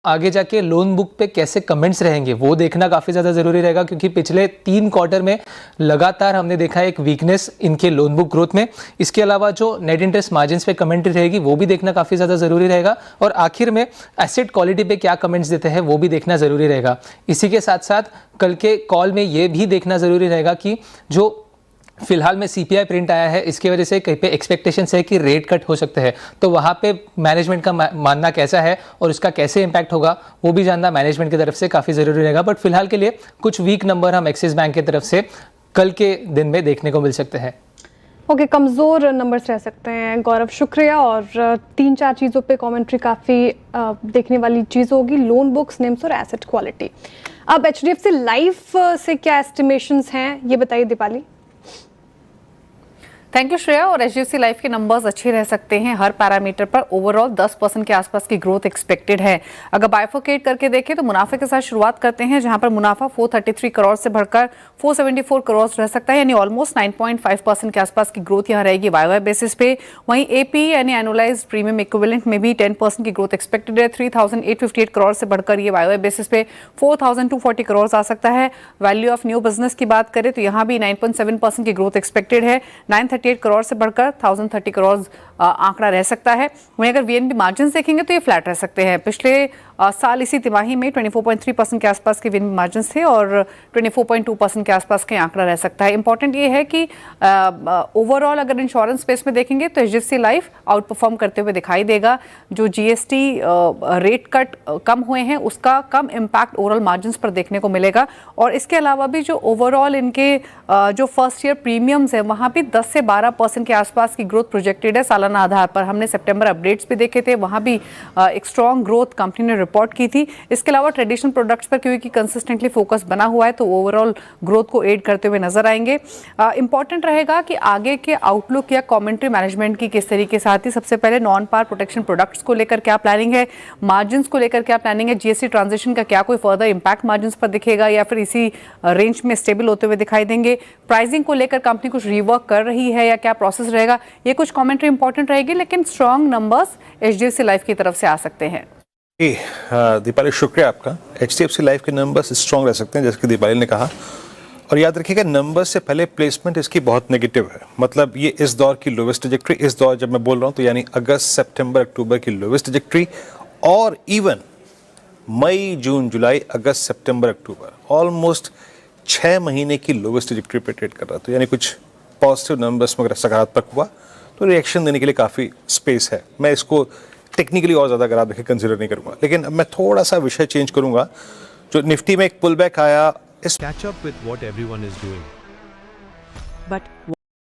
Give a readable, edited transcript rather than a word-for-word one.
आगे जाके loan book पे कैसे कमेंट्स रहेंगे वो देखना काफ़ी ज़्यादा ज़रूरी रहेगा, क्योंकि पिछले 3 क्वार्टर में लगातार हमने देखा है एक वीकनेस इनके लोन बुक ग्रोथ में। इसके अलावा जो नेट इंटरेस्ट मार्जिन्स पे कमेंट्री रहेगी वो भी देखना काफ़ी ज़्यादा ज़रूरी रहेगा, और आखिर में एसेट क्वालिटी पे क्या कमेंट्स देते हैं वो भी देखना ज़रूरी रहेगा। इसी के साथ साथ कल के कॉल में ये भी देखना ज़रूरी रहेगा कि जो फिलहाल में सीपीआई प्रिंट आया है, इसकी वजह से कहीं पे एक्सपेक्टेशंस है कि रेट कट हो सकते हैं, तो वहाँ पे मैनेजमेंट का मानना कैसा है और उसका कैसे इम्पैक्ट होगा वो भी जानना मैनेजमेंट की तरफ से काफ़ी ज़रूरी रहेगा। बट फिलहाल के लिए कुछ वीक नंबर हम एक्सिस बैंक की तरफ से कल के दिन में देखने को मिल सकते हैं। ओके, कमज़ोर नंबर्स रह सकते हैं। गौरव शुक्रिया, और 3-4 चीज़ों पे कमेंट्री काफ़ी देखने वाली चीज़ होगी, लोन बुक्स, नेम्स और एसेट क्वालिटी। अब एचडीएफसी लाइफ से क्या एस्टिमेशंस हैं ये बताइए दीपाली। Thank you Shreya. और एचडीएफसी लाइफ के नंबर्स अच्छे रह सकते हैं हर पैरामीटर पर। ओवरऑल 10% के आसपास की ग्रोथ एक्सपेक्टेड है। अगर बाइफोकेट करके देखें तो मुनाफे के साथ शुरुआत करते हैं, जहां पर मुनाफा 433 करोड़ से बढ़कर 474 करोड़ रह सकता है, यानी ऑलमोस्ट 9.5% के आसपास की ग्रोथ यहां रहेगी वाई बेसिस पे। वहीं एपी यानी एनुअलाइज्ड प्रीमियम इक्विवेलेंट में भी 10% की ग्रोथ एक्सपेक्टेड है। 3,858 करोड़ से बढ़कर ये वाई बेसिस पे 4,240 करोड़ आ सकता है। वैल्यू ऑफ न्यू बिजनेस की बात करें तो यहाँ भी 9.7% की ग्रोथ एक्सपेक्टेड है। 938 करोड़ से बढ़कर 1,030 करोड़ आंकड़ा रह सकता है। वहीं अगर वीएनबी मार्जिन देखेंगे तो ये फ्लैट रह सकते हैं। पिछले साल इसी तिमाही में 24.3% के आसपास के वीएनबी मार्जिन थे और 24.2% के आसपास के आंकड़ा रह सकता है। इंपॉर्टेंट ये है कि ओवरऑल अगर इंश्योरेंस स्पेस में देखेंगे तो एचडीएफसी लाइफ आउट परफॉर्म करते हुए दिखाई देगा। जो जीएसटी रेट कट कम हुए हैं उसका कम इम्पैक्ट ओवरऑल मार्जिन पर देखने को मिलेगा। और इसके अलावा भी जो ओवरऑल इनके जो फर्स्ट ईयर प्रीमियम्स है वहाँ भी 10 से 12% के आसपास की ग्रोथ प्रोजेक्टेड है सालाना आधार पर। हमने सितंबर अपडेट्स भी देखे थे, वहाँ भी एक स्ट्रॉन्ग ग्रोथ कंपनी ने रिपोर्ट की थी। इसके अलावा ट्रेडिशनल प्रोडक्ट्स पर क्योंकि कंसिस्टेंटली फोकस बना हुआ है तो ओवरऑल ग्रोथ को एड करते हुए नजर आएंगे। इंपॉर्टेंट रहेगा कि आगे के आउटलुक या कमेंट्री मैनेजमेंट की किस तरीके से आती है। सबसे पहले नॉन पार प्रोटेक्शन प्रोडक्ट्स को लेकर क्या प्लानिंग है, मार्जिन को लेकर क्या प्लानिंग है, जीएसटी ट्रांजिशन का क्या कोई फर्दर इंपैक्ट मार्जिन पर दिखेगा या फिर इसी रेंज में स्टेबल होते हुए दिखाई देंगे। प्राइसिंग को लेकर कंपनी कुछ रिवर्क कर रही है या क्या प्रोसेस रहेगा, ये कुछ कमेंट्री इंपॉर्टेंट रहेगी, लेकिन स्ट्रॉन्ग नंबर्स एचडीएफसी लाइफ की तरफ से आ सकते हैं। दीपाली शुक्रिया आपका। एचडीएफसी लाइफ के नंबर्स स्ट्रॉन्ग रह सकते हैं जैसे कि दीपाली ने कहा, और याद रखिएगा नंबर से पहले प्लेसमेंट इसकी बहुत नेगेटिव है। मतलब ये इस दौर की लोवेस्ट ट्रैजेक्टरी, इस दौर जब मैं बोल रहा हूँ तो यानी अगस्त सितंबर अक्टूबर की लोवेस्ट ट्रैजेक्टरी, और इवन मई जून जुलाई अगस्त सितंबर अक्टूबर ऑलमोस्ट 6 महीने की लोवेस्ट ट्रैजेक्टरी पे ट्रेड कर रहा है। तो यानी कुछ पॉजिटिव नंबर्स में अगर सकारात्मक हुआ तो रिएक्शन देने के लिए काफ़ी स्पेस है। मैं इसको टेक्निकली और ज़्यादा अगर आप देखें कंसिडर नहीं करूँगा, लेकिन अब मैं थोड़ा सा विषय चेंज करूँगा। जो निफ्टी में एक पुल बैक आया, catch up with what everyone is doing. But